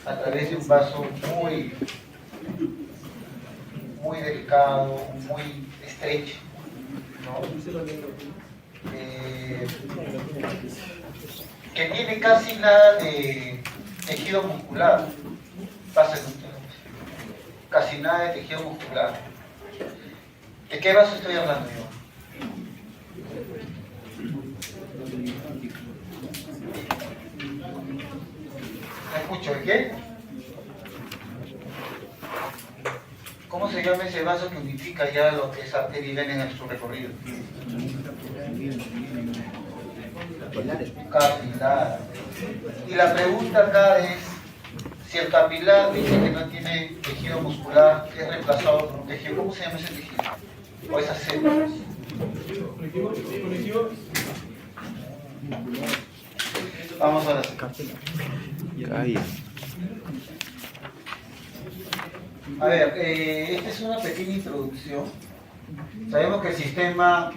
a través de un vaso muy delicado, muy estrecho, ¿no? Que tiene casi nada de tejido muscular, casi nada de tejido muscular. ¿De qué vaso estoy hablando yo? ¿Me escucho? ¿De qué? ¿Cómo se llama ese vaso que unifica ya lo que es arteria y vena en su recorrido? Capilar. Y la pregunta acá es, si el capilar dice que no tiene tejido muscular, que es reemplazado por un tejido, ¿cómo se llama ese tejido? O esas células. Vamos a la A ver, esta es una pequeña introducción. Sabemos que el sistema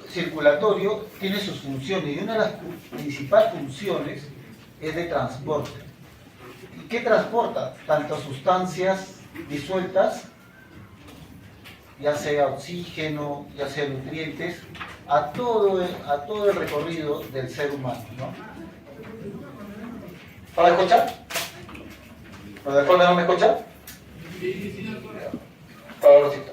circulatorio tiene sus funciones y una de las principales funciones es de transporte. ¿Y qué transporta? Tanto sustancias disueltas, ya sea oxígeno, ya sea nutrientes, a todo el recorrido del ser humano, ¿no? ¿Para escuchar? ¿Los de fondo no me escuchan? Favorcito.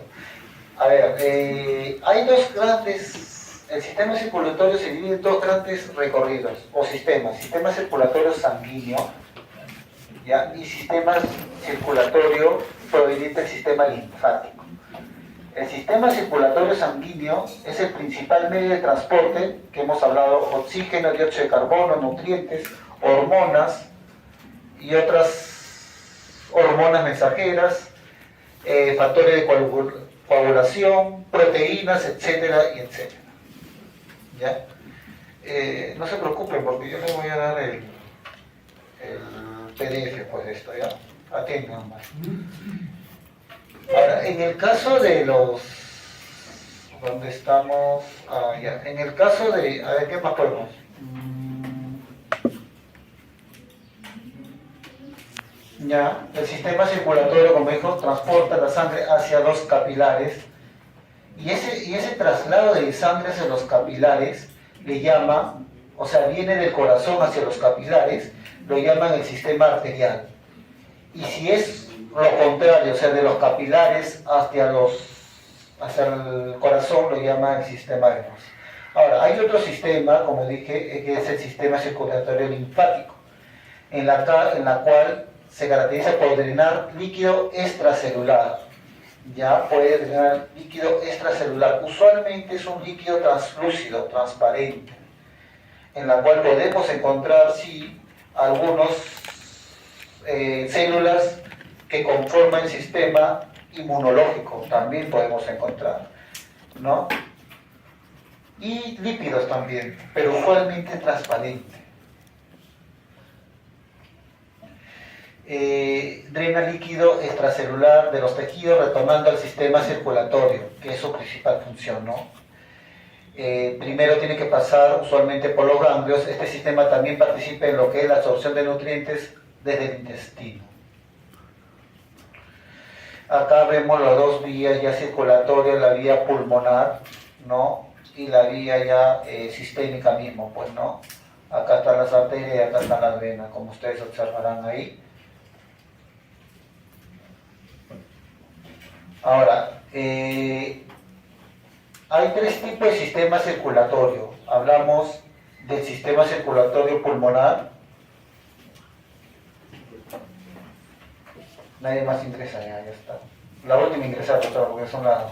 A ver, hay dos grandes, el sistema circulatorio se divide en dos grandes recorridos, o sistemas, sistema circulatorio sanguíneo, ¿ya? Y sistema circulatorio proveniente del sistema linfático. El sistema circulatorio sanguíneo es el principal medio de transporte, que hemos hablado, oxígeno, dióxido de carbono, nutrientes, hormonas y otras hormonas mensajeras, factores de coagulación, proteínas, etcétera, y etcétera. ¿Ya? No se preocupen porque yo les voy a dar el PDF pues de esto, ¿ya? Atiendan más. Ahora, en el caso de los... ¿Dónde estamos? Ya. En el caso de... A ver, ¿qué más podemos? Ya, el sistema circulatorio, como dijo, transporta la sangre hacia los capilares y ese traslado de sangre hacia los capilares le llama, o sea, viene del corazón hacia los capilares, lo llaman el sistema arterial. Y si es lo contrario, o sea, de los capilares hacia el corazón, lo llaman el sistema venoso. Ahora, hay otro sistema, como dije, que es el sistema circulatorio linfático, en la cual se caracteriza por drenar líquido extracelular. Ya puede drenar líquido extracelular. Usualmente es un líquido translúcido, transparente, en la cual podemos encontrar, sí, algunas células que conforman el sistema inmunológico, también podemos encontrar, ¿no? Y lípidos también, pero usualmente transparente. Drena líquido extracelular de los tejidos retornando al sistema circulatorio, que es su principal función, ¿no? Primero tiene que pasar usualmente por los ganglios. Este sistema también participa en lo que es la absorción de nutrientes desde el intestino. Acá vemos las dos vías ya circulatorias, la vía pulmonar, ¿no? Y la vía ya sistémica mismo, pues, ¿no? Acá están las arterias y acá están las venas, como ustedes observarán ahí. Ahora, hay tres tipos de sistema circulatorio. Hablamos del sistema circulatorio pulmonar. Nadie más ingresa, ya está. La última ingresada, porque son las...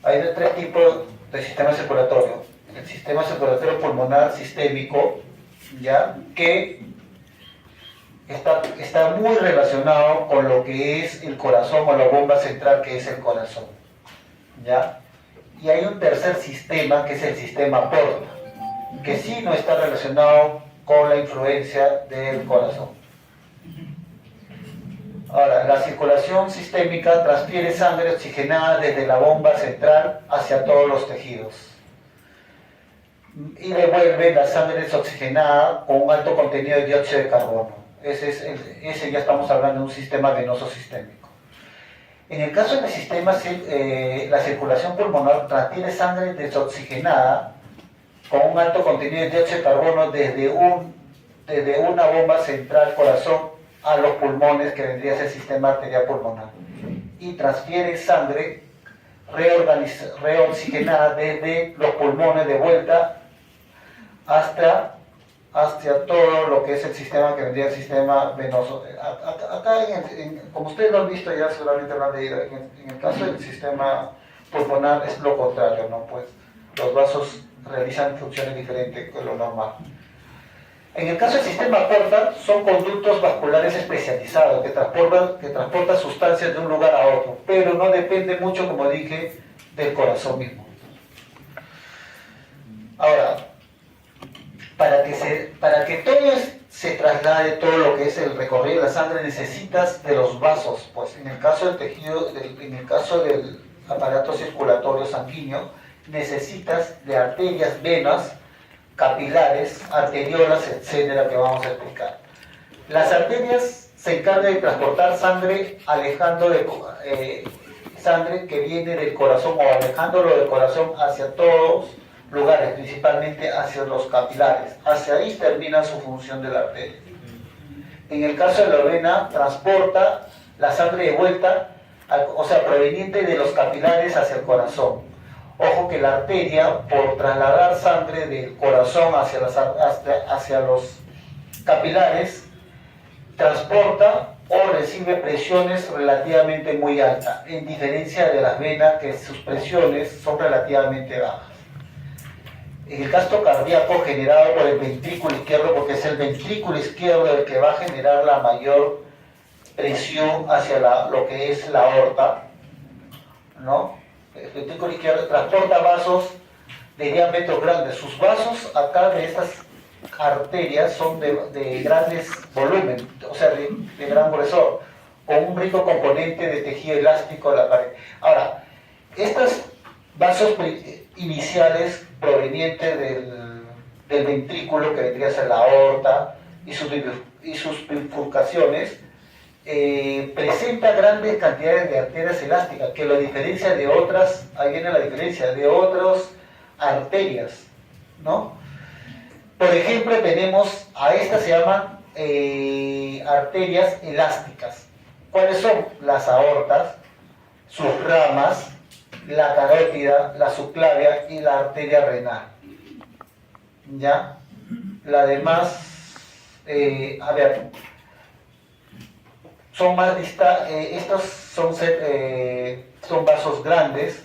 Hay tres tipos de sistema circulatorio. El sistema circulatorio pulmonar sistémico, ¿ya? Que está muy relacionado con lo que es el corazón o la bomba central, que es el corazón, ¿ya? Y hay un tercer sistema, que es el sistema porta, que sí no está relacionado con la influencia del corazón. Ahora, la circulación sistémica transfiere sangre oxigenada desde la bomba central hacia todos los tejidos. y devuelve la sangre desoxigenada con un alto contenido de dióxido de carbono. Ese ya estamos hablando de un sistema venoso sistémico. En el caso del sistema, la circulación pulmonar transfiere sangre desoxigenada con un alto contenido de dióxido de carbono desde una bomba central corazón a los pulmones, que vendría a ser el sistema arterial pulmonar, y transfiere sangre reoxigenada desde los pulmones de vuelta hacia todo lo que es el sistema que vendría el sistema venoso. Acá, como ustedes lo han visto ya, seguramente lo han leído, en el caso del sistema pulmonar es lo contrario, ¿no? Pues los vasos realizan funciones diferentes que lo normal. En el caso del sistema portal, son conductos vasculares especializados que transportan sustancias de un lugar a otro, pero no depende mucho, como dije, del corazón mismo. Ahora, para que todo se traslade, todo lo que es el recorrido de la sangre, necesitas de los vasos. Pues en el caso del tejido, en el caso del aparato circulatorio sanguíneo, necesitas de arterias, venas, capilares, arteriolas, etcétera, que vamos a explicar. Las arterias se encargan de transportar sangre alejando sangre que viene del corazón o alejándolo del corazón hacia todos lugares, principalmente hacia los capilares. Hacia ahí termina su función de la arteria. En el caso de la vena, transporta la sangre de vuelta, o sea, proveniente de los capilares hacia el corazón. Ojo que la arteria, por trasladar sangre del corazón hacia los capilares, transporta o recibe presiones relativamente muy altas, en diferencia de las venas, que sus presiones son relativamente bajas. En el gasto cardíaco generado por el ventrículo izquierdo, porque es el ventrículo izquierdo el que va a generar la mayor presión hacia lo que es la aorta, ¿no? El ventrículo izquierdo transporta vasos de diámetro grande. Sus vasos acá de estas arterias son de grandes volumen, o sea, de gran gruesor, con un rico componente de tejido elástico de la pared. Ahora, estos vasos iniciales provenientes del ventrículo, que vendría a ser la aorta, y sus bifurcaciones, presenta grandes cantidades de arterias elásticas, que lo diferencia de otras, ahí viene la diferencia, de otras arterias, ¿no? Por ejemplo, tenemos, a estas se llaman arterias elásticas. ¿Cuáles son? Las aortas, sus ramas, la carótida, la subclavia y la arteria renal. ¿Ya? La demás, a ver, son más estos son vasos grandes.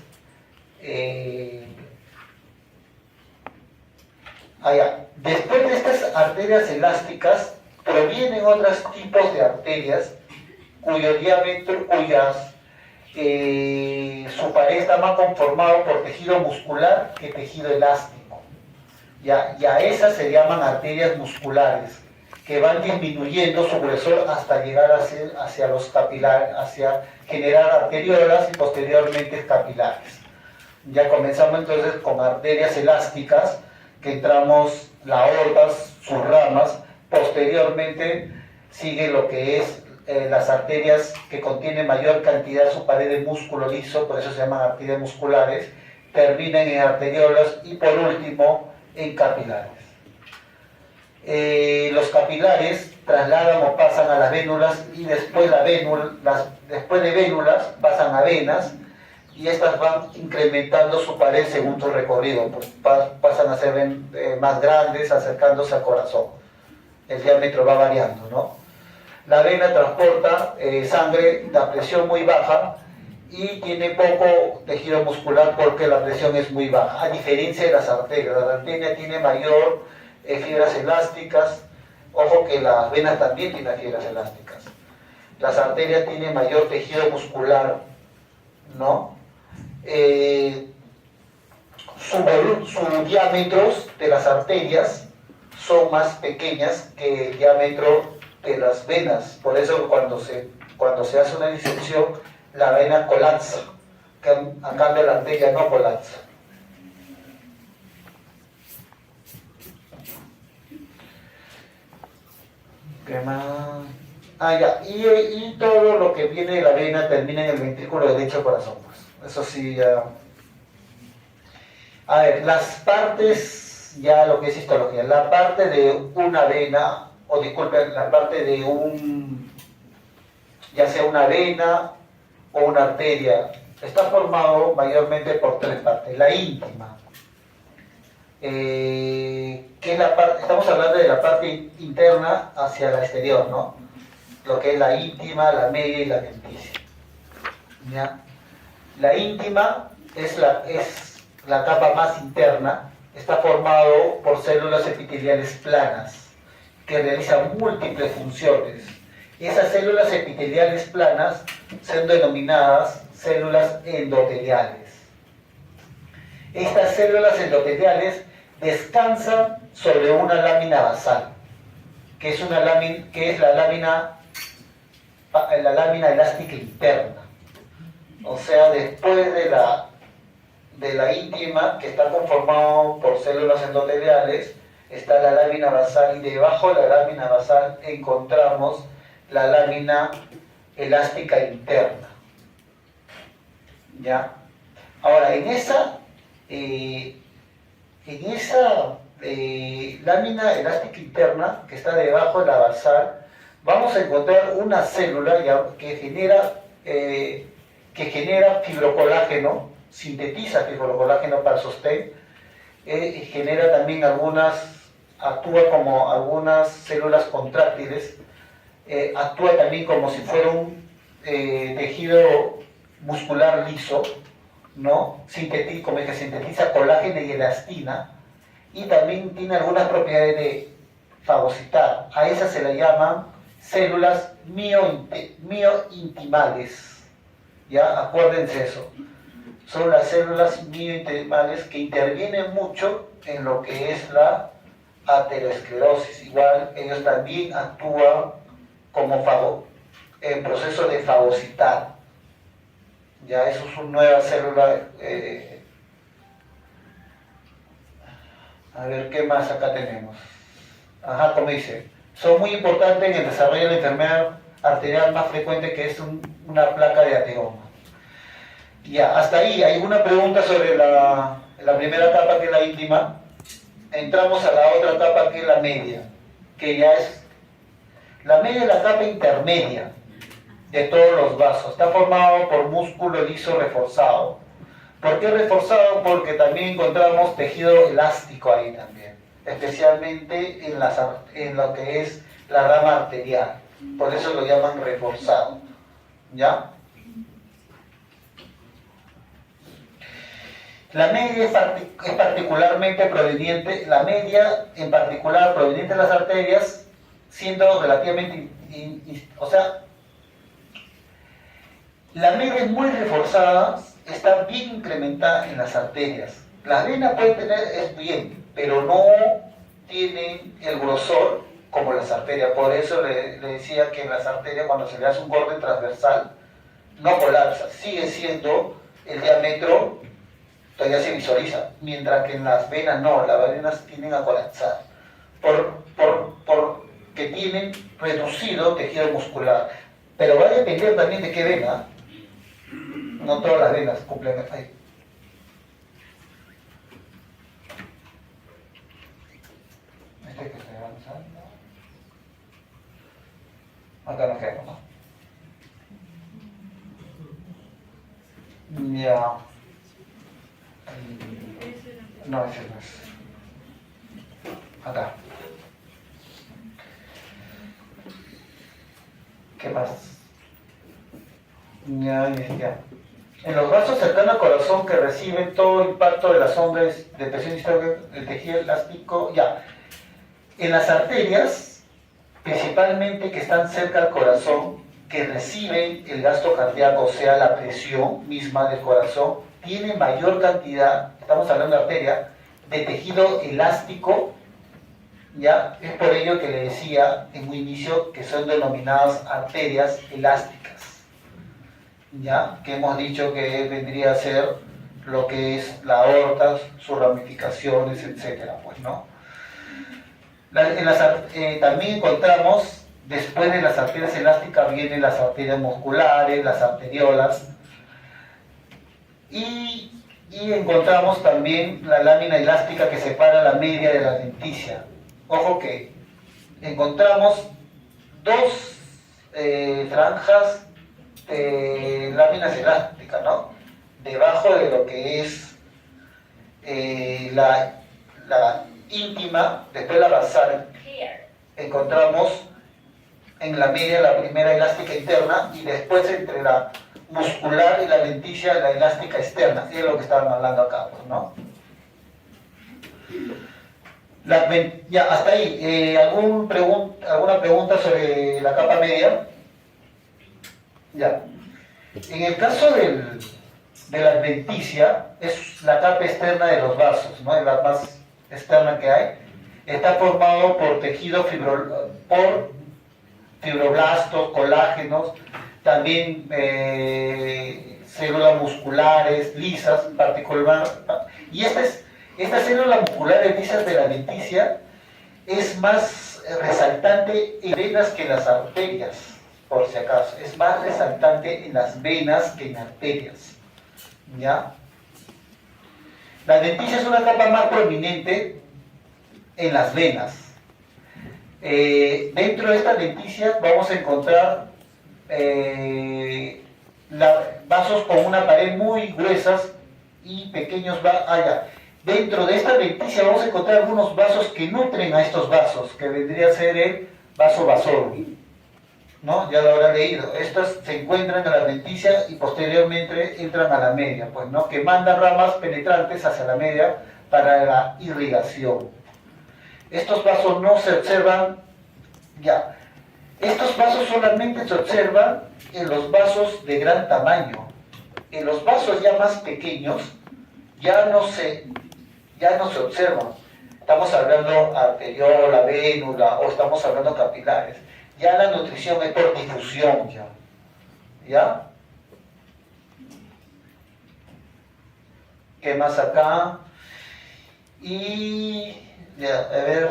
Después de estas arterias elásticas provienen otros tipos de arterias cuyo diámetro, su pared está más conformado por tejido muscular que tejido elástico. Y a esas se llaman arterias musculares, que van disminuyendo su grosor hasta llegar hacia los capilares, hacia generar arteriolas y posteriormente capilares. Ya comenzamos entonces con arterias elásticas, que entramos la aorta, sus ramas, posteriormente sigue lo que es las arterias que contienen mayor cantidad de su pared de músculo liso, por eso se llaman arterias musculares, terminan en arteriolas y por último en capilares. Los capilares trasladan o pasan a las vénulas y después de vénulas pasan a venas, y estas van incrementando su pared según su recorrido, pues pasan a ser más grandes, acercándose al corazón. El diámetro va variando, ¿no? La vena transporta sangre a presión muy baja y tiene poco tejido muscular porque la presión es muy baja, a diferencia de las arterias. La arteria tiene mayor fibras elásticas. Ojo que las venas también tienen fibras elásticas. Las arterias tienen mayor tejido muscular, ¿no? Sus diámetros de las arterias son más pequeñas que el diámetro de las venas. Por eso cuando se hace una disección, la vena colapsa, a cambio la arteria no colapsa. ¿Qué más? Ah, ya. Y todo lo que viene de la vena termina en el ventrículo derecho del corazón. Pues. Eso sí, ya. A ver, las partes, ya lo que es histología, la parte de una vena, o disculpen, la parte de ya sea una vena o una arteria, está formado mayormente por tres partes. La íntima, que es la parte, estamos hablando de la parte interna hacia la exterior, ¿no? Lo que es la íntima, la media y la adventicia. ¿Ya? La íntima es la capa más interna, está formado por células epiteliales planas que realizan múltiples funciones. Esas células epiteliales planas son denominadas células endoteliales. Estas células endoteliales descansan sobre una lámina basal, que es la lámina elástica interna. O sea, después de la íntima, que está conformado por células endoteliales, está la lámina basal, y debajo de la lámina basal encontramos la lámina elástica interna. ¿Ya? Ahora, en esa lámina elástica interna que está debajo de la basal, vamos a encontrar una célula que genera fibrocolágeno, sintetiza fibrocolágeno para el sostén, genera también actúa como algunas células contráctiles, actúa también como si fuera un tejido muscular liso, ¿no? Como que sintetiza colágeno y elastina, y también tiene algunas propiedades de fagocitar. A esas se le llaman células miointimales. ¿Ya? Acuérdense eso. Son las células miointimales que intervienen mucho en lo que es la aterosclerosis. Igual ellos también actúan en proceso de fagocitar. Ya, eso es una nueva célula. A ver, ¿qué más acá tenemos? Ajá, como dice, son muy importantes en el desarrollo de la enfermedad arterial más frecuente, que es una placa de ateroma. Ya, hasta ahí, ¿hay alguna pregunta sobre la primera etapa, que es la íntima? Entramos a la otra etapa, que es la media, que ya es... La media es la capa intermedia de todos los vasos. Está formado por músculo liso reforzado. ¿Por qué reforzado? Porque también encontramos tejido elástico ahí también, especialmente en lo que es la rama arterial. Por eso lo llaman reforzado. ¿Ya? La media es particularmente proveniente, la media en particular proveniente de las arterias, siendo relativamente, o sea, la media es muy reforzada, está bien incrementada en las arterias. Las venas pueden tener, es bien, pero no tienen el grosor como las arterias. Por eso le decía que en las arterias, cuando se le hace un corte transversal, no colapsa, sigue siendo el diámetro, todavía se visualiza, mientras que en las venas no, las venas tienden a colapsar, porque tienen reducido tejido muscular. Pero va a depender también de qué vena. No todas las venas cumplen ahí. Este que estoy avanzando. Acá nos quedamos, ¿no? Ya. No, ese no es. Acá. ¿Qué más? Ya. En los vasos cercanos al corazón, que reciben todo el impacto de las ondas de presión histórica del tejido elástico, ya. En las arterias, principalmente que están cerca al corazón, que reciben el gasto cardíaco, o sea, la presión misma del corazón, tiene mayor cantidad, estamos hablando de arteria, de tejido elástico, ¿ya? Es por ello que le decía en un inicio que son denominadas arterias elásticas, ¿ya? Que hemos dicho que vendría a ser lo que es la aorta, sus ramificaciones, etcétera, pues, ¿no? También encontramos Después de las arterias elásticas vienen las arterias musculares, las arteriolas. Y encontramos también la lámina elástica que separa la media de la adventicia. Ojo que encontramos dos franjas de láminas elásticas, ¿no? Debajo de lo que es la íntima, después la basal, encontramos en la media la primera elástica interna y después entre la muscular y la adventicia la elástica externa. Es lo que estaban hablando acá, ¿no? Ya, hasta ahí. ¿Alguna pregunta sobre la capa media? Ya. En el caso de la adventicia, es la capa externa de los vasos, ¿no? Es la más externa que hay. Está formado por tejido por fibroblastos, colágenos, también células musculares lisas, particular. Y estas células musculares lisas de la adventicia es más resaltante en venas que en las arterias, por si acaso. Es más resaltante en las venas que en arterias. ¿Ya? La adventicia es una capa más prominente en las venas. Dentro de esta adventicia vamos a encontrar vasos con una pared muy gruesas y pequeños vasos. Dentro de esta adventicia vamos a encontrar algunos vasos que nutren a estos vasos, que vendría a ser el vaso basal, ¿no? Ya lo habrá leído. Estos se encuentran en la adventicia y posteriormente entran a la media, pues, ¿no? Que mandan ramas penetrantes hacia la media para la irrigación. Estos vasos no se observan, ya. Estos vasos solamente se observan en los vasos de gran tamaño. En los vasos ya más pequeños ya no se observan. Estamos hablando arteriola, vénula o estamos hablando capilares. Ya la nutrición es por difusión ya. ¿Ya? ¿Qué más acá? Y ya, a ver.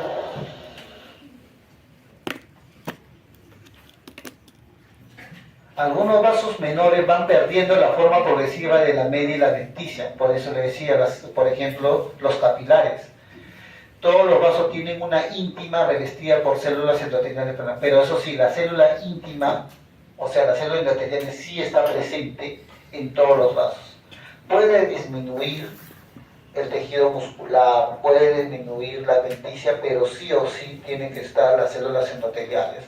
Algunos vasos menores van perdiendo la forma progresiva de la media y la adventicia. Por eso le decía, por ejemplo, los capilares. Todos los vasos tienen una íntima revestida por células endoteliales, pero eso sí, la célula íntima, o sea, la célula endotelial sí está presente en todos los vasos. Puede disminuir el tejido muscular, puede disminuir la adventicia, pero sí o sí tienen que estar las células endoteliales.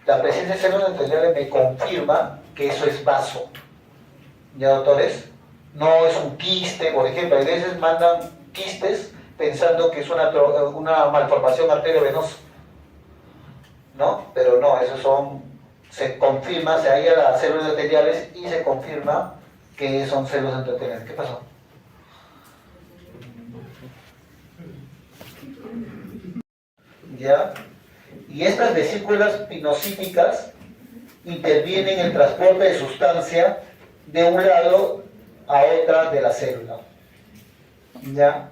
La presencia de células endoteliales me confirma que eso es vaso. ¿Ya, doctores? No es un quiste, por ejemplo. A veces mandan quistes pensando que es una malformación arteriovenosa. ¿No? Pero no, se confirma, se halla las células endoteliales y se confirma que son células endoteliales. ¿Qué pasó? ¿Ya? Y estas vesículas pinocíticas intervienen en el transporte de sustancia de un lado a otra de la célula. ¿Ya?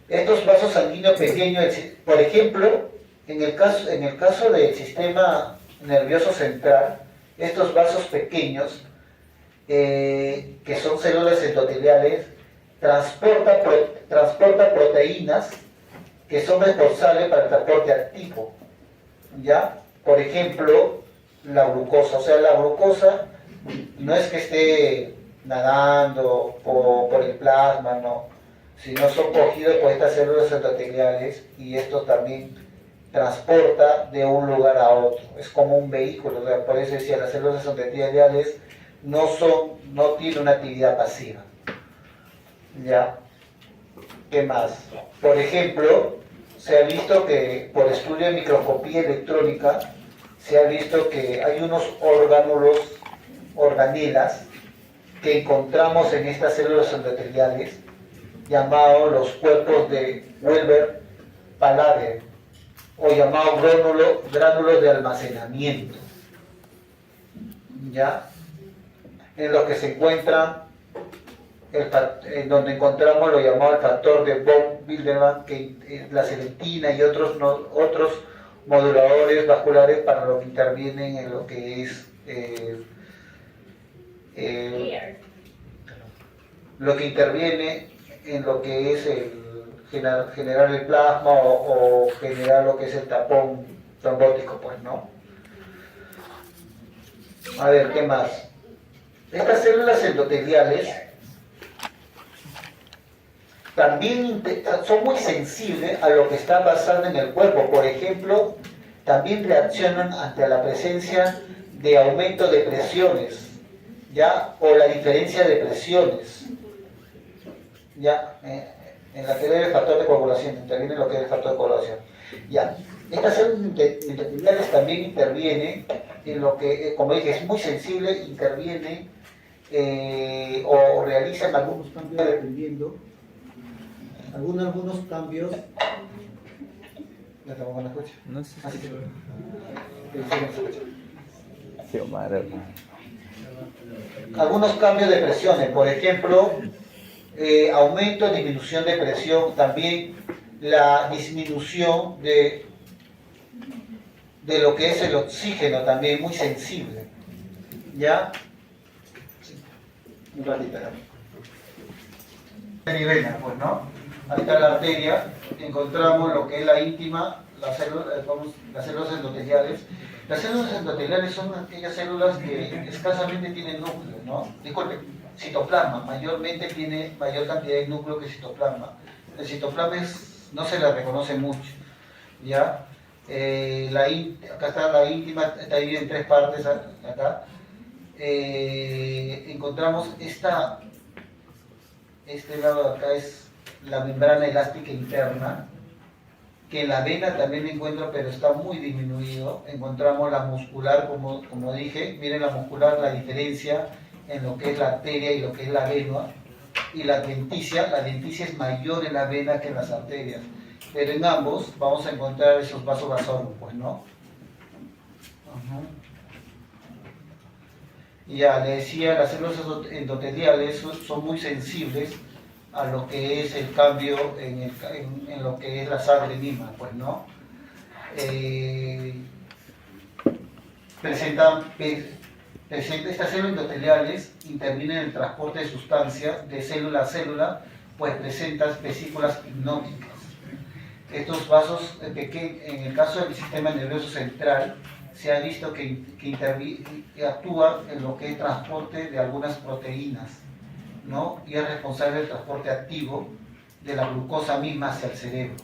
Estos vasos sanguíneos pequeños, por ejemplo, en el caso del sistema nervioso central, estos vasos pequeños, que son células endoteliales, transporta proteínas que son responsables para el transporte activo, ¿ya? Por ejemplo, la glucosa. O sea, la glucosa no es que esté nadando por el plasma, no, sino son cogidos por estas células endoteliales y esto también transporta de un lugar a otro. Es como un vehículo, o sea, por eso decía, las células endoteliales no tienen una actividad pasiva, ¿ya? ¿Qué más? Por ejemplo, se ha visto que por estudio de microscopía electrónica, se ha visto que hay unos organelas, que encontramos en estas células endoteliales, llamados los cuerpos de Weber-Palade, o llamados gránulos de almacenamiento, ¿ya? En los que se encuentran en donde encontramos lo llamado el factor de von Willebrand, que la selentina y otros moduladores vasculares para lo que intervienen en lo que es lo que interviene en lo que es generar el plasma o generar lo que es el tapón trombótico, pues, ¿no? A ver, ¿qué más? Estas células endoteliales también son muy sensibles a lo que está pasando en el cuerpo. Por ejemplo, también reaccionan ante la presencia de aumento de presiones, ¿ya? O la diferencia de presiones, ¿ya? En la que debe el factor de coagulación, interviene lo que es el factor de coagulación, ¿ya? Estas células endoteliales también intervienen en lo que, como dije, es muy sensible, interviene o realizan algunos cambios dependiendo. Algunos cambios. ¿Ya tampoco la escucha? No sé Así si... que. Sí, se escucha. Sí, madre. Algunos cambios de presiones, por ejemplo, aumento o disminución de presión, también la disminución de lo que es el oxígeno, también muy sensible. ¿Ya? Sí. Un ratito. Vena, pues, ¿no? Ahí está la arteria, encontramos lo que es la íntima, las células endoteliales. Las células endoteliales son aquellas células que escasamente tienen núcleo, ¿no? Disculpe, citoplasma, mayormente tiene mayor cantidad de núcleo que citoplasma. El citoplasma no se le reconoce mucho, ¿ya? Acá está la íntima, está dividida en tres partes, acá. Encontramos este lado de acá es la membrana elástica interna, que en la vena también encuentro, pero está muy disminuido. Encontramos la muscular, como dije, miren la muscular, la diferencia en lo que es la arteria y lo que es la vena, y la denticia es mayor en la vena que en las arterias, pero en ambos vamos a encontrar esos vasos vasorum, pues, ¿no? Y ya le decía, las células endoteliales son muy sensibles a lo que es el cambio en lo que es la sangre misma, pues, ¿no? Estas células endoteliales intervienen en el transporte de sustancias de célula a célula, pues presentan vesículas hipnóticas. Estos vasos, en el caso del sistema nervioso central, se ha visto que actúan en lo que es transporte de algunas proteínas, ¿no? Y es responsable del transporte activo de la glucosa misma hacia el cerebro.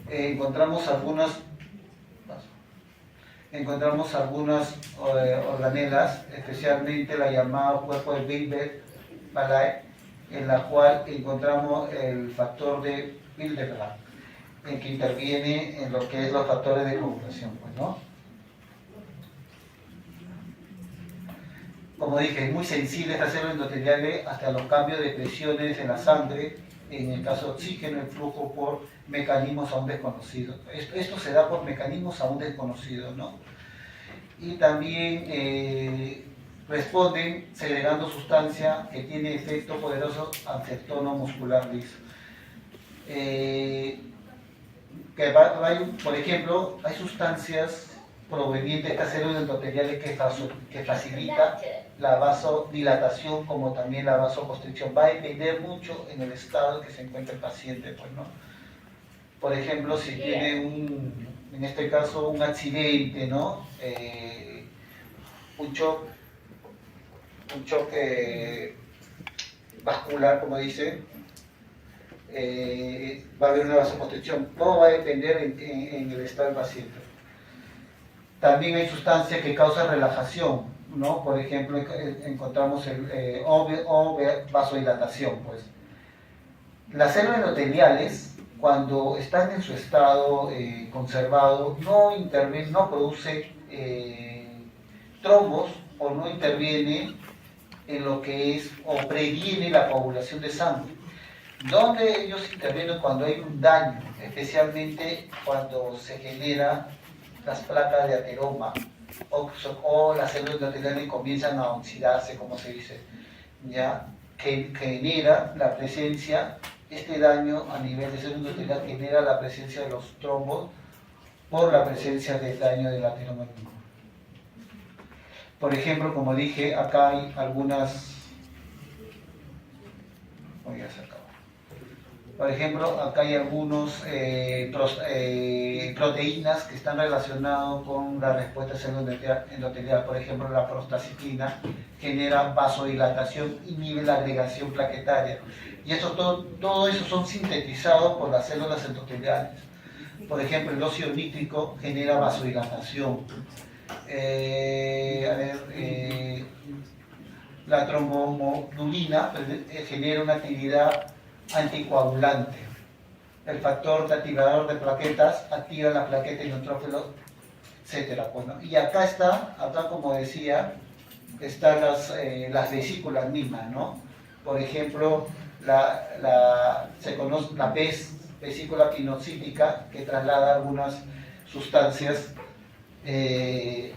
Encontramos algunas organelas, especialmente la llamada cuerpo de Weber-Palais, en la cual encontramos el factor de Hildebrand, en que interviene en lo que es los factores de coagulación, pues, ¿no? Como dije, es muy sensible esta célula endotelial hasta los cambios de presiones en la sangre, en el caso de oxígeno, el flujo por mecanismos aún desconocidos. Esto se da por mecanismos aún desconocidos, ¿no? Y también responden segregando sustancia que tiene efecto poderoso ante el tono muscular liso. Por ejemplo, hay sustancias provenientes de estas células endoteliales que facilitan la vasodilatación como también la vasoconstricción. Va a depender mucho en el estado en que se encuentra el paciente, pues, ¿no? Por ejemplo, si tiene en este caso un accidente, ¿no? Un choque vascular, como dice, va a haber una vasoconstricción. Todo va a depender en el estado del paciente. También hay sustancias que causan relajación, ¿no? Por ejemplo, encontramos vasodilatación, pues. Las células endoteliales, cuando están en su estado conservado, no produce trombos o no interviene en lo que es o previene la coagulación de sangre. ¿Dónde ellos intervienen? Cuando hay un daño, especialmente cuando se genera las placas de ateroma o las células endoteliales comienzan a oxidarse, como se dice, ¿ya? Que genera la presencia, este daño a nivel de células endoteliales genera la presencia de los trombos por la presencia del daño del ateromagnético. Por ejemplo, como dije, acá hay algunas... Voy a sacar. Por ejemplo, acá hay algunos proteínas que están relacionadas con la respuesta endotelial. Por ejemplo, la prostaciclina genera vasodilatación, inhibe la agregación plaquetaria. Y eso, todo eso son sintetizados por las células endoteliales. Por ejemplo, el óxido nítrico genera vasodilatación. La trombomodulina genera una actividad anticoagulante. El factor activador de plaquetas activa la plaqueta y neutrófilos, etc. Bueno, y acá está, como decía, están las vesículas mismas, ¿no? Por ejemplo, se conoce la vesícula pinocítica, que traslada algunas sustancias de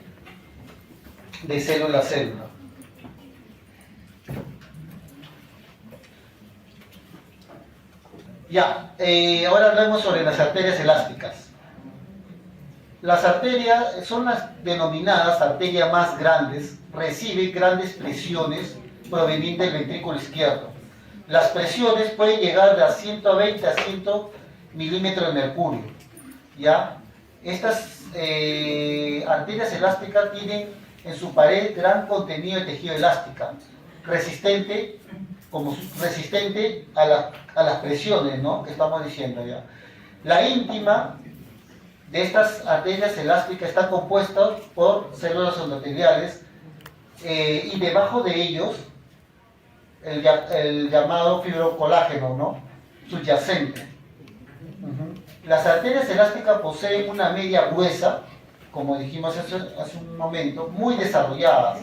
célula a célula. Ya, ahora hablamos sobre las arterias elásticas. Las arterias son las denominadas arterias más grandes, reciben grandes presiones provenientes del ventrículo izquierdo. Las presiones pueden llegar de a 120 a 100 milímetros de mercurio. ¿Ya? Estas arterias elásticas tienen en su pared gran contenido de tejido elástico, resistente a las presiones, ¿no?, que estamos diciendo ya. La íntima de estas arterias elásticas está compuesta por células endoteliales y debajo de ellos el llamado fibrocolágeno, ¿no?, subyacente. Las arterias elásticas poseen una media gruesa, como dijimos hace un momento, muy desarrolladas,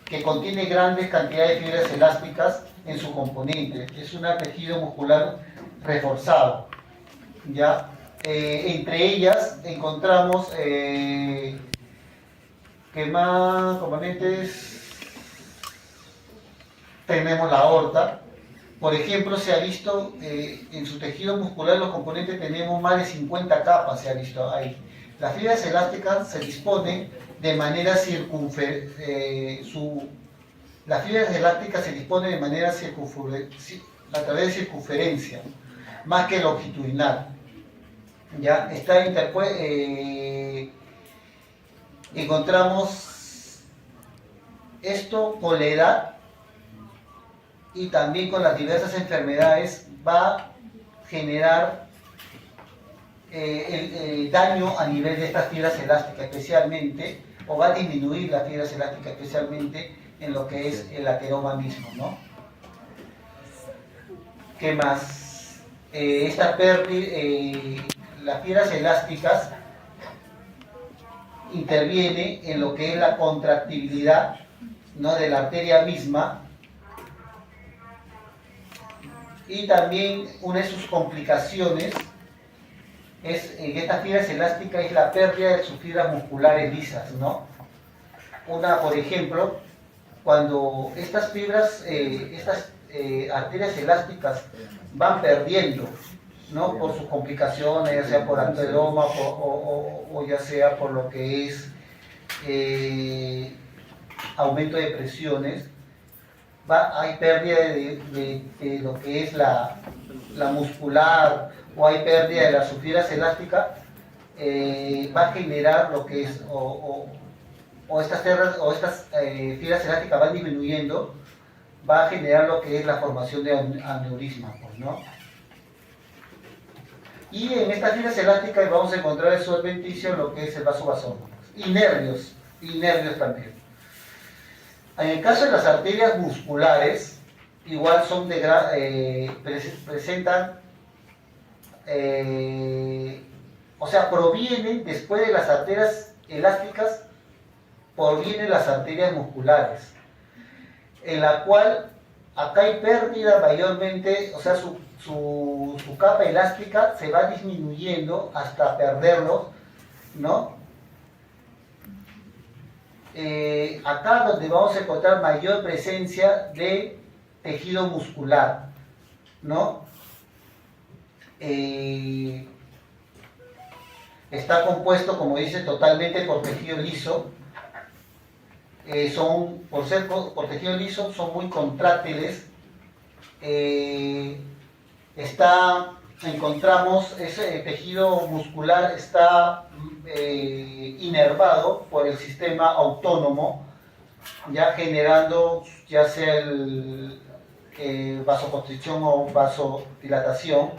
que contiene grandes cantidades de fibras elásticas en su componente. Es un tejido muscular reforzado, ¿ya? Entre ellas encontramos ¿qué más componentes? Tenemos la aorta. Por ejemplo, se ha visto en su tejido muscular, los componentes tenemos más de 50 capas, se ha visto ahí. Las fibras elásticas se disponen de manera las fibras elásticas se disponen de manera a través de circunferencia, más que longitudinal. Ya está encontramos esto con la edad y también con las diversas enfermedades va a generar el daño a nivel de estas fibras elásticas, especialmente, o va a disminuir las fibras elásticas, especialmente en lo que es el ateroma mismo, ¿no? ¿Qué más? Las fibras elásticas intervienen en lo que es la contractibilidad, ¿no?, de la arteria misma, y también una de sus complicaciones en estas fibras elásticas es la pérdida de sus fibras musculares lisas, ¿no? Por ejemplo, cuando estas arterias elásticas van perdiendo, ¿no?, por sus complicaciones, ya sea por ateroma o ya sea por lo que es aumento de presiones, hay pérdida de lo que es la muscular, o hay pérdida de las fibras elásticas, va a generar lo que es, estas fibras elásticas van disminuyendo, va a generar lo que es la formación de aneurisma, pues, ¿no? Y en estas fibras elásticas vamos a encontrar el solventicio, lo que es el vaso basómetro, y nervios también. En el caso de las arterias musculares, igual son presentan, provienen después de las arterias elásticas, provienen las arterias musculares, en la cual acá hay pérdida mayormente, su capa elástica se va disminuyendo hasta perderlos, ¿no? Acá donde vamos a encontrar mayor presencia de tejido muscular, ¿no? Está compuesto, como dice, totalmente por tejido liso. Por ser por tejido liso, son muy contráctiles. Encontramos ese tejido muscular está inervado por el sistema autónomo, ya generando ya sea el vasoconstricción o vasodilatación.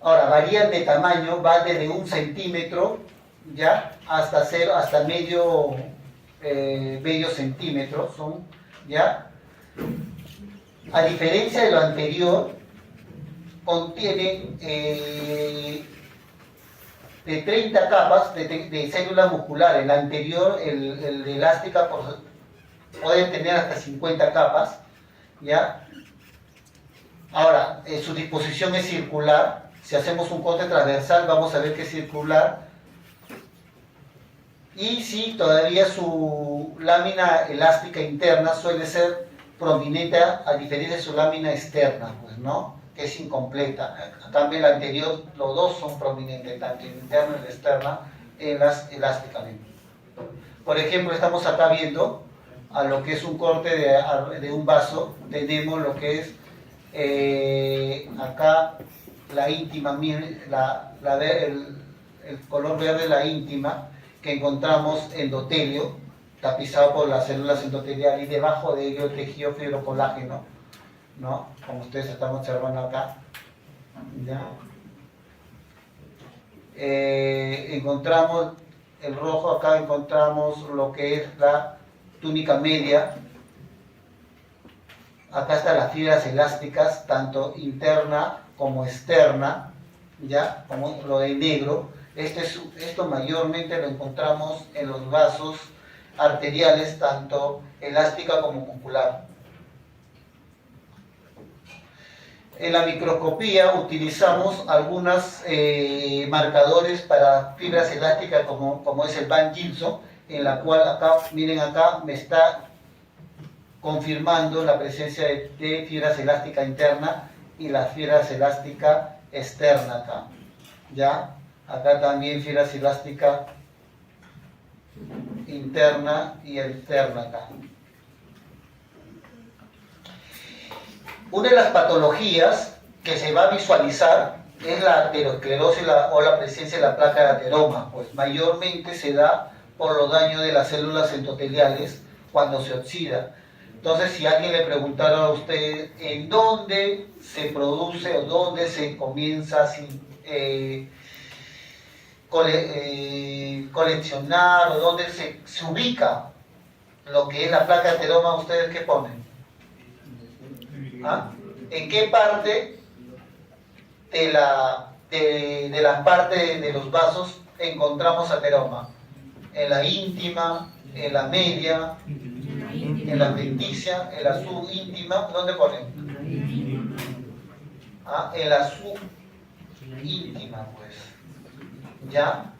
Ahora, varían de tamaño, va desde 1 centímetro ya hasta medio centímetro, son ya. A diferencia de lo anterior, contienen de 30 capas de células musculares. La anterior, el de elástica, puede tener hasta 50 capas, ¿ya? Ahora, su disposición es circular. Si hacemos un corte transversal, vamos a ver que es circular. Y si todavía su lámina elástica interna suele ser prominente, a diferencia de su lámina externa, pues, ¿no? Que es incompleta. A cambio, la anterior, los dos son prominentes, tanto la interna y la externa, elásticamente. Por ejemplo, estamos acá viendo a lo que es un corte de un vaso. Tenemos lo que es acá la íntima, el color verde de la íntima, que encontramos endotelio, tapizado por las células endoteliales, y debajo de ello el tejido fibrocolágeno, ¿no? Como ustedes están observando acá. ¿Ya? Encontramos el rojo, acá encontramos lo que es la túnica media. Acá están las fibras elásticas, tanto interna como externa, ¿ya? Como lo de negro. Esto mayormente lo encontramos en los vasos arteriales, tanto elástica como muscular. En la microscopía utilizamos algunos marcadores para fibras elásticas, como es el Van Gilson, en la cual acá, miren acá, me está confirmando la presencia de fibras elásticas interna y las fibras elásticas externa acá. ¿Ya? Acá también fibras elásticas interna y externa acá. Una de las patologías que se va a visualizar es la arteriosclerosis o la presencia de la placa de ateroma, pues mayormente se da por los daños de las células endoteliales cuando se oxida. Entonces, si alguien le preguntara a usted en dónde se produce o dónde se comienza a coleccionar o dónde se ubica lo que es la placa de ateroma, ¿ustedes qué ponen? ¿Ah? ¿En qué parte de la parte de los vasos encontramos ateroma? ¿En la íntima, en la media, en la adventicia, en la subíntima? ¿Dónde ponen? ¿Ah? En la subíntima, pues. ¿Ya?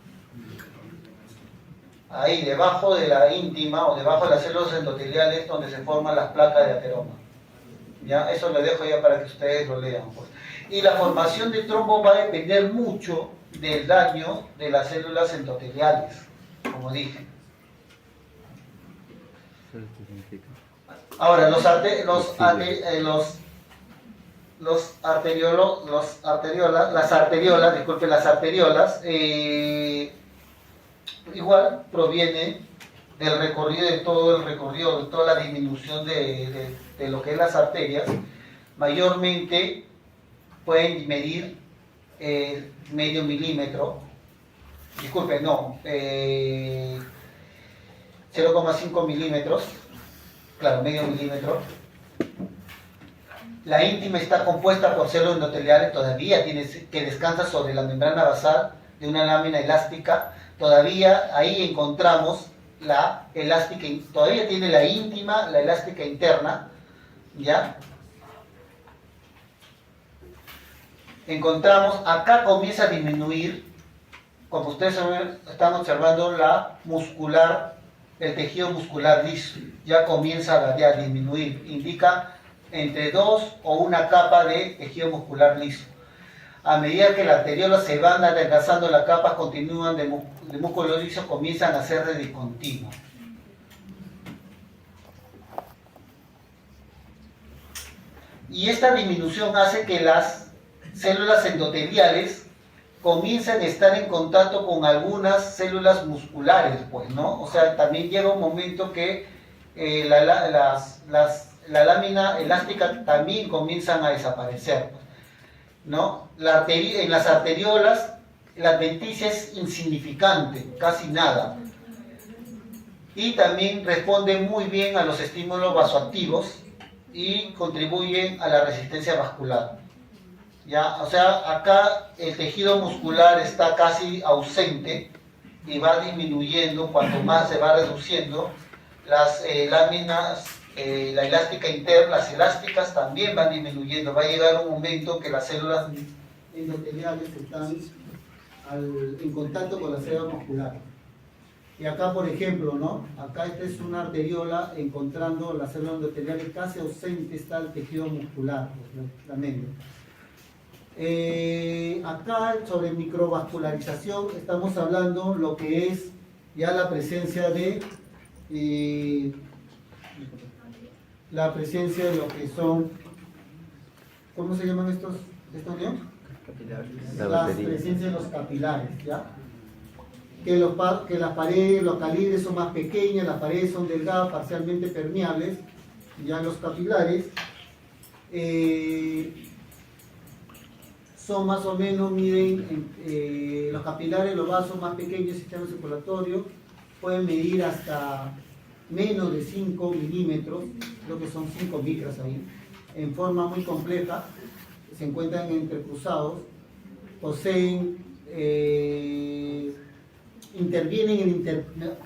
Ahí, debajo de la íntima o debajo de las células endoteliales, donde se forman las placas de ateroma. ¿Ya? Eso lo dejo ya para que ustedes lo lean, pues. Y la formación de trombos va a depender mucho del daño de las células endoteliales, como dije. Ahora, las arteriolas, igual provienen del recorrido, de toda la disminución de lo que es las arterias. Mayormente pueden medir medio milímetro, 0,5 milímetros, claro, medio milímetro. La íntima está compuesta por células endoteliales, todavía que descansa sobre la membrana basal de una lámina elástica. Todavía ahí encontramos la elástica, todavía tiene la íntima, la elástica interna, ¿ya? Encontramos, acá comienza a disminuir, como ustedes están observando, el tejido muscular liso, ya comienza a disminuir, indica entre 2 o 1 capa de tejido muscular liso. A medida que la arteriola se van adelgazando, las capas continúan de músculo liso comienzan a ser de discontinuo. Y esta disminución hace que las células endoteliales comiencen a estar en contacto con algunas células musculares, pues, ¿no? O sea, también llega un momento que la lámina elástica también comienzan a desaparecer, ¿no? En las arteriolas, la adventicia es insignificante, casi nada. Y también responde muy bien a los estímulos vasoactivos y contribuyen a la resistencia vascular. ¿Ya? O sea, acá el tejido muscular está casi ausente y va disminuyendo, cuanto más se va reduciendo. Las láminas, la elástica interna, las elásticas también van disminuyendo. Va a llegar un momento que las células endoteliales están en contacto con las células musculares. Y acá, por ejemplo, ¿no? Acá esta es una arteriola, encontrando las células endoteliales casi ausente está el tejido muscular, pues, la médula. Acá sobre microvascularización estamos hablando lo que es ya la presencia de lo que son, ¿cómo se llaman estos ¿no? La presencia de los capilares, ¿ya? Que las paredes, los calibres son más pequeñas, las paredes son delgadas, parcialmente permeables, ya los capilares son más o menos, miden, los capilares, los vasos más pequeños, sistema circulatorio, pueden medir hasta menos de 5 milímetros, creo que son 5 micras ahí, en forma muy compleja, se encuentran entrecruzados, poseen,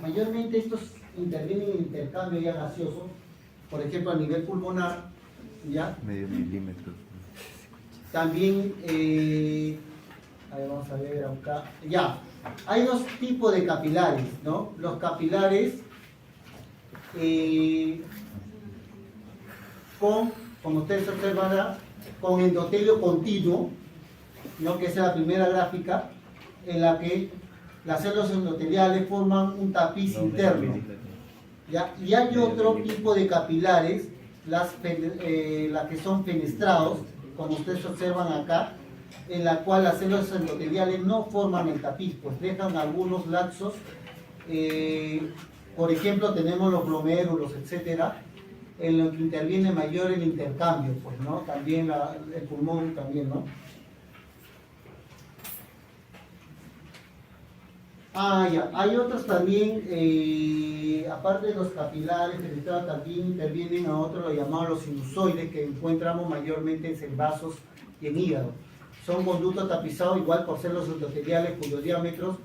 mayormente estos intervienen en el intercambio ya gaseoso, por ejemplo a nivel pulmonar, ¿ya? Medio milímetro. También, vamos a ver acá, ya, hay dos tipos de capilares, ¿no? Los capilares como ustedes observarán, con endotelio continuo, ¿no? Que es la primera gráfica, en la que las células endoteliales forman un tapiz interno, ¿ya? Y hay otro tipo de capilares, las que son fenestrados, como ustedes observan acá, en la cual las células endoteliales no forman el tapiz, pues dejan algunos lapsos. Por ejemplo, tenemos los glomérulos, etcétera, en lo que interviene mayor el intercambio, pues, ¿no? También el pulmón, también, ¿no? Ya, hay otros también, aparte de los capilares, fenestrados, también intervienen a otros, lo llamamos los sinusoides, que encontramos mayormente en vasos y en hígado. Son conductos tapizados igual por células endoteliales cuyos diámetros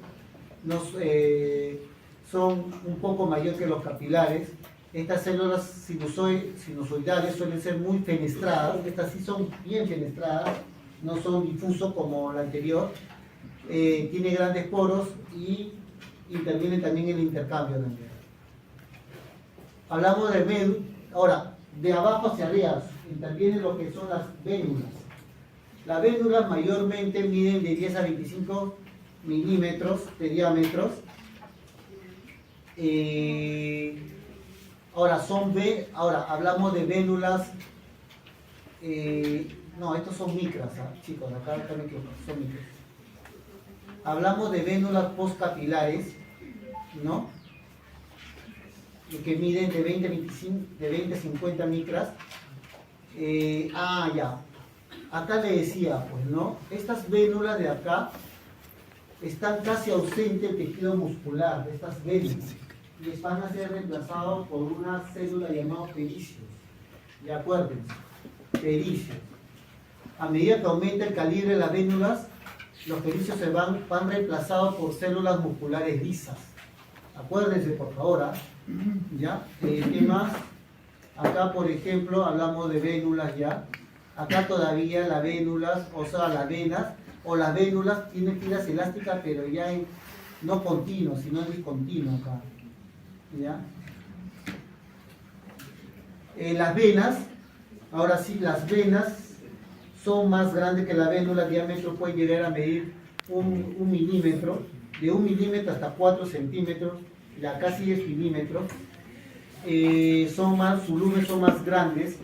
son un poco mayor que los capilares. Estas células sinusoidales suelen ser muy fenestradas, estas sí son bien fenestradas, no son difusos como la anterior. Tiene grandes poros y interviene también en el intercambio también. Hablamos de médula, ahora de abajo hacia arriba intervienen lo que son las vénulas. Las vénulas mayormente miden de 10 a 25 milímetros de diámetros. Ahora hablamos de vénulas, no, estos son micras, chicos, acá me equivoco, son micras. Hablamos de vénulas postcapilares, ¿no? Que miden de 20 a 50 micras. Ya. Acá le decía, pues, ¿no? Estas vénulas de acá están casi ausentes el tejido muscular de estas vénulas. Y van a ser reemplazados por una célula llamada pericios. ¿De acuerdo? Pericios. A medida que aumenta el calibre de las vénulas, los pericios van reemplazados por células musculares lisas. Acuérdense, por favor, ¿ya? ¿Qué más? Acá, por ejemplo, hablamos de vénulas ya. Acá todavía las vénulas, o sea, las venas, o las vénulas tienen tiras elásticas, pero ya no continuo, sino discontinuo acá. ¿Ya? Las venas, ahora sí, las venas son más grandes que la vénula, el diámetro puede llegar a medir un milímetro, de 1 milímetro hasta 4 centímetros, ya casi 10 milímetros. Su lumen son más grandes.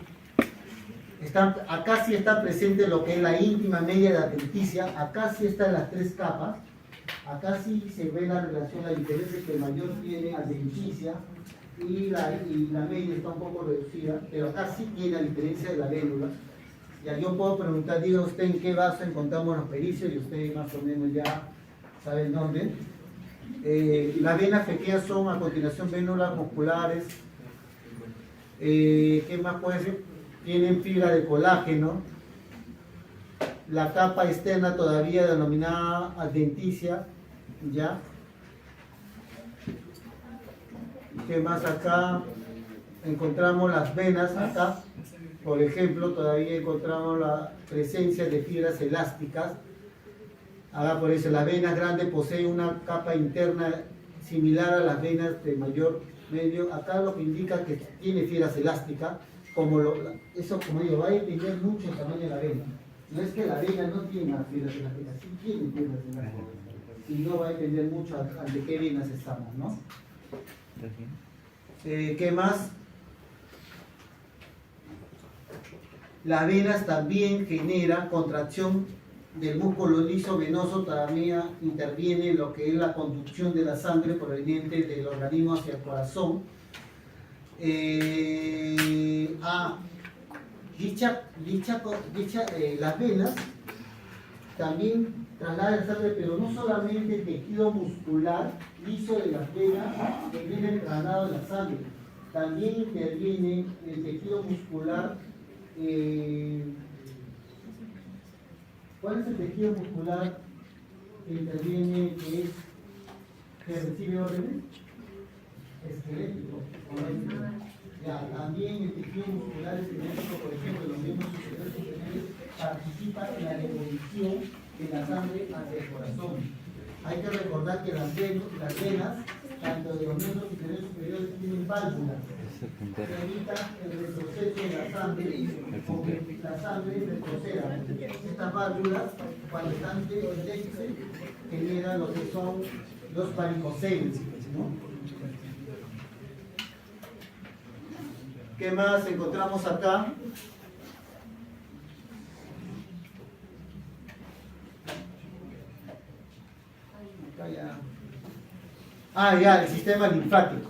Acá sí está presente lo que es la íntima media de adventicia, acá sí están las 3 capas, acá sí se ve la relación, la diferencia que el mayor tiene adventicia y la media está un poco reducida, pero acá sí tiene la diferencia de la vénula. Ya yo puedo preguntar, diga usted en qué vaso encontramos los pericios y usted más o menos ya sabe el dónde. Las venas pequeñas son a continuación vénulas musculares. ¿Qué más puede ser? Tienen fibra de colágeno. La capa externa todavía denominada adventicia, ¿ya? ¿Qué más acá? Encontramos las venas acá. Por ejemplo, todavía encontramos la presencia de fibras elásticas. Ahora por eso, las venas grandes poseen una capa interna similar a las venas de mayor medio. Acá lo que indica que tiene fibras elásticas. Eso, como digo, va a depender mucho el tamaño de la vena. No es que la vena no tenga fibras elásticas, sí tiene fibras elásticas. Y no va a depender mucho de qué venas estamos, ¿no? ¿Qué más? Las venas también generan contracción del músculo liso venoso, todavía interviene en lo que es la conducción de la sangre proveniente del organismo hacia el corazón. Las venas también trasladan sangre, pero no solamente el tejido muscular liso de las venas interviene el traslado de la sangre, también interviene el tejido muscular. ¿Cuál es el tejido muscular que interviene, que recibe órdenes? Esquelético. También el tejido muscular esquelético, por ejemplo, los miembros superiores participa en la devolución de la sangre hacia el corazón. Hay que recordar que las venas, tanto de los miembros superiores, tienen válvulas. Se evita el retroceso de la sangre, porque la sangre retroceda. Estas válvulas, cuando están en déficit, generan lo que son los varicoceles, ¿no? ¿Qué más encontramos acá? El sistema linfático.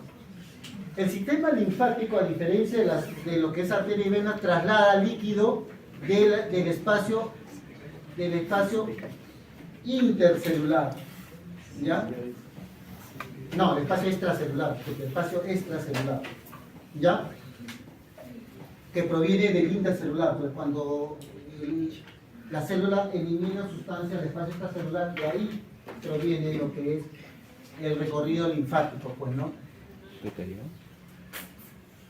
El sistema linfático, a diferencia de lo que es arteria y vena, traslada líquido del espacio intercelular. ¿Ya? No, el espacio extracelular, porque el espacio extracelular. ¿Ya? Que proviene del intercelular, pues cuando la célula elimina sustancias del espacio extracelular, de ahí proviene lo que es el recorrido linfático, pues, ¿no?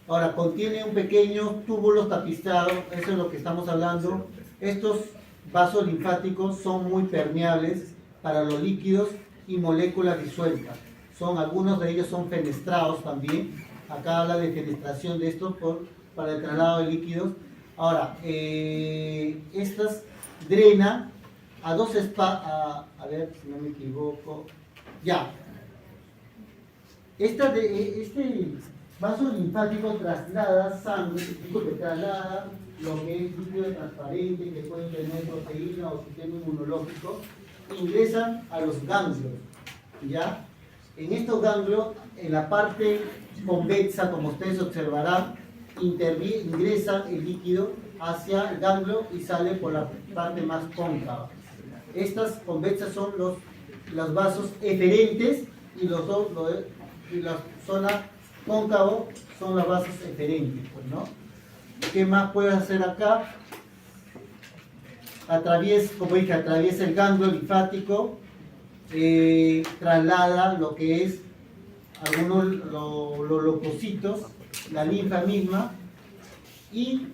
Ahora, contiene un pequeño túbulo tapizado, eso es lo que estamos hablando. Estos vasos linfáticos son muy permeables para los líquidos y moléculas disueltas. Algunos de ellos son fenestrados también. Acá habla de fenestración de estos para el traslado de líquidos. Ahora, estas drenan a dos espacios. A ver si no me equivoco. Ya. Este vaso linfático traslada sangre, traslada lo que es líquido transparente, que puede tener proteína o sistema inmunológico, ingresan a los ganglios, ¿ya? En estos ganglios, en la parte convexa, como ustedes observarán, ingresa el líquido hacia el ganglio y sale por la parte más cóncava. Estas convexas son los vasos eferentes y la zona cóncavo son los vasos eferentes, pues, ¿no? ¿Qué más puedes hacer acá? Atraviesa el ganglio linfático, traslada lo que es los leucocitos, la linfa misma, y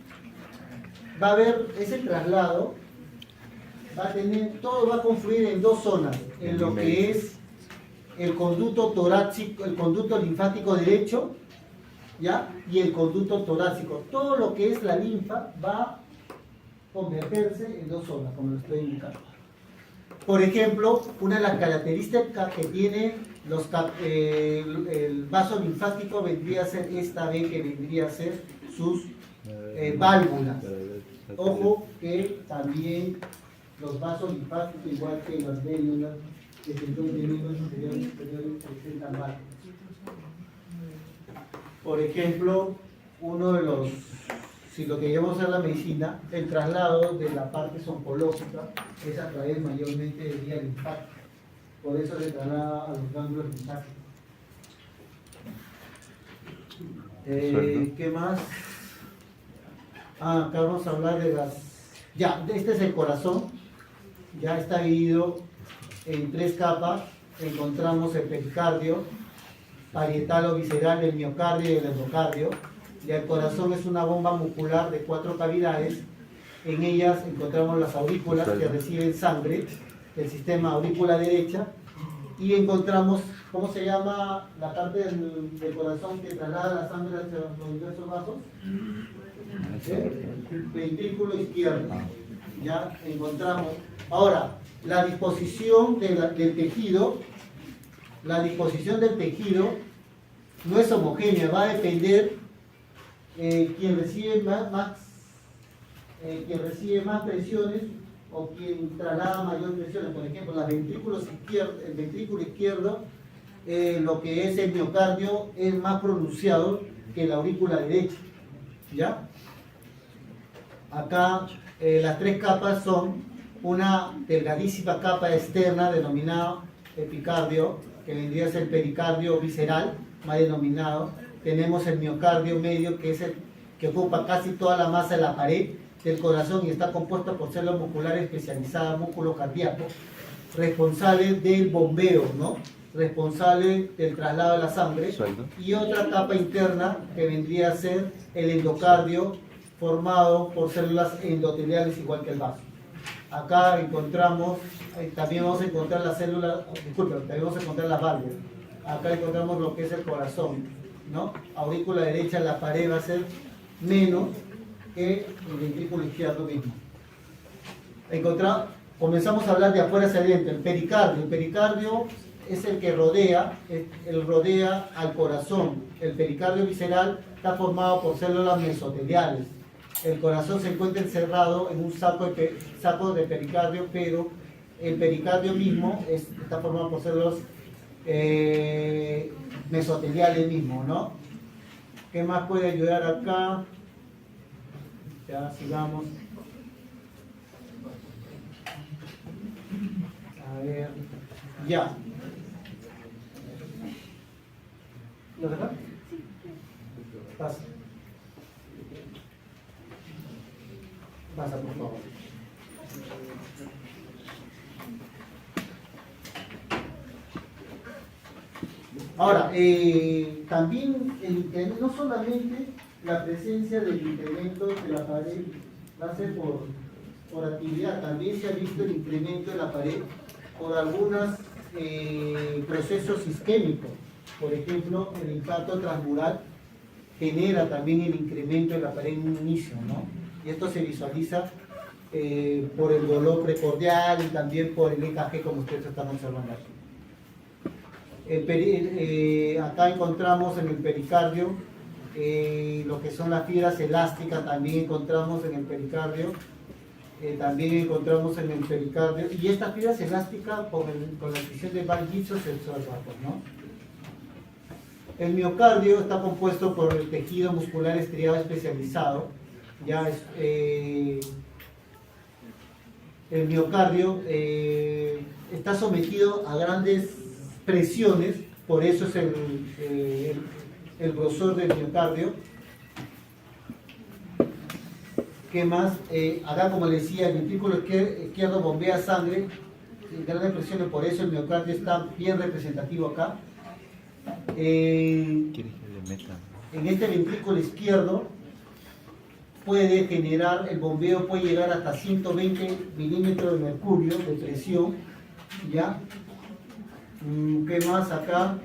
va a haber ese traslado, todo va a confluir en dos zonas, en lo que es el conducto torácico, el conducto linfático derecho, ¿ya? Y el conducto torácico. Todo lo que es la linfa va convertirse en dos zonas, como lo estoy indicando. Por ejemplo, una de las características que tiene el vaso linfático vendría a ser esta B, que vendría a ser sus válvulas. Ojo que también los vasos linfáticos, igual que las vénulas, que se encuentran en miembros inferiores y superiores, presentan válvulas. Por ejemplo, uno de los, si lo que llevamos a la medicina, el traslado de la parte oncológica es a través mayormente de vía linfática. Por eso se traslada a los ganglios linfáticos. ¿Qué más? Acá vamos a hablar de las... Ya, este es el corazón. Ya está dividido en 3 capas. Encontramos el pericardio, parietal o visceral, el miocardio y el endocardio. Y el corazón es una bomba muscular de 4 cavidades. En ellas encontramos las aurículas que reciben sangre, el sistema aurícula derecha, y encontramos, ¿cómo se llama la parte del corazón que traslada la sangre hacia los diversos vasos? Ventrículo izquierdo. Ya encontramos. Ahora, la disposición del tejido, no es homogénea, va a depender quien recibe más presiones o quien traslada mayor presiones. Por ejemplo, el ventrículo izquierdo, lo que es el miocardio es más pronunciado que la aurícula derecha. ¿Ya? Acá las 3 capas son una delgadísima capa externa denominada epicardio, que vendría a ser el pericardio visceral, más denominado. Tenemos el miocardio medio, que es el que ocupa casi toda la masa de la pared del corazón y está compuesta por células musculares especializadas, músculo cardíaco, responsable del bombeo, ¿no? Responsable del traslado de la sangre. Y otra capa interna que vendría a ser el endocardio, formado por células endoteliales igual que el vaso. Acá encontramos, también vamos a encontrar las células, también vamos a encontrar las válvulas. Acá encontramos lo que es el corazón, ¿no? Aurícula derecha, la pared va a ser menos que el ventrículo izquierdo mismo. Comenzamos a hablar de afuera hacia adentro, el pericardio. El pericardio es el que rodea al corazón. El pericardio visceral está formado por células mesoteliales. El corazón se encuentra encerrado en un saco de pericardio, pero el pericardio mismo está formado por células mesoteliales mismo, ¿no? ¿Qué más puede ayudar acá? Ya, sigamos. A ver, ya. ¿Lo dejas? Pasa. Pasa, por favor. Ahora, también no solamente la presencia del incremento de la pared va a ser por actividad, también se ha visto el incremento de la pared por algunos procesos isquémicos. Por ejemplo, el impacto transmural genera también el incremento de la pared en un inicio, ¿no? Y esto se visualiza por el dolor precordial y también por el EKG, como ustedes están observando aquí. Acá encontramos en el pericardio lo que son las fibras elásticas, también encontramos en el pericardio, y estas fibras elásticas con la adición de Van Gibson se observan, ¿no? El miocardio está compuesto por el tejido muscular estriado especializado. El miocardio está sometido a grandes presiones, por eso es el grosor del miocardio. ¿Qué más? Acá, como les decía, el ventrículo izquierdo bombea sangre en grandes presiones, por eso el miocardio está bien representativo acá. En este ventrículo izquierdo puede generar, el bombeo puede llegar hasta 120 milímetros de mercurio de presión, ¿ya? ¿Qué más acá?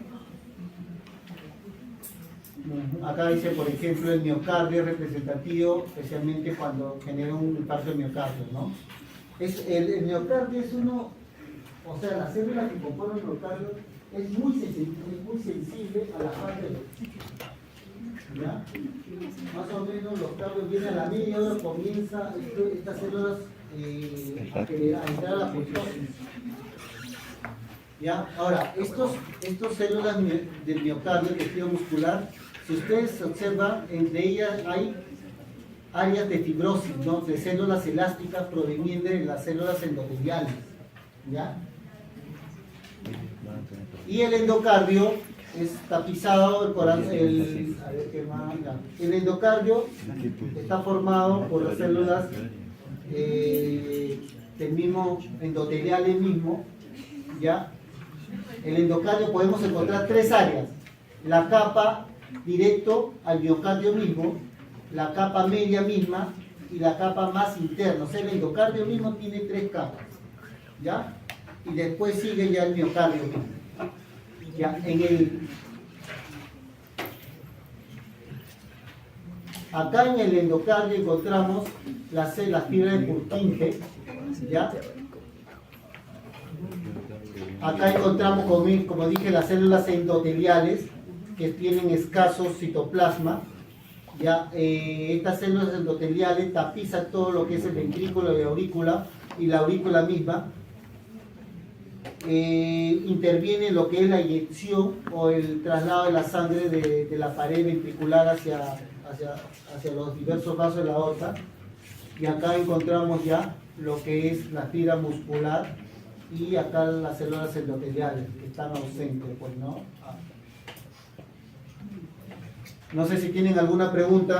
Acá dice, por ejemplo, el miocardio es representativo, especialmente cuando genera un infarto de miocardio, ¿no? El miocardio es uno, o sea, la célula que compone el miocardio es muy sensible a la falta de oxígeno. ¿Ya? Más o menos los cardios vienen a la media hora, comienza estas células a entrar a la apoptosis. ¿Ya? Ahora, estos células del miocardio, tejido muscular, si ustedes observan, entre ellas hay áreas de fibrosis, ¿no? De células elásticas provenientes de las células endoteliales. ¿Ya? Y el endocardio es tapizado, el endocardio está formado por las células del mismo endoteliales mismo, ¿ya? El endocardio podemos encontrar tres áreas: la capa directo al miocardio mismo, la capa media misma y la capa más interna. O sea, el endocardio mismo tiene tres capas, ¿ya? Y después sigue ya el miocardio mismo. Ya, acá en el endocardio encontramos las fibras de Purkinje, ¿ya? Acá encontramos, como dije, las células endoteliales que tienen escaso citoplasma, ¿ya? Estas células endoteliales tapizan todo lo que es el ventrículo de la aurícula y la aurícula misma. Interviene lo que es la inyección o el traslado de la sangre de la pared ventricular hacia los diversos vasos de la aorta. Y acá encontramos ya lo que es la fibra muscular y acá las células endoteliales que están ausentes, pues, ¿no? No sé si tienen alguna pregunta.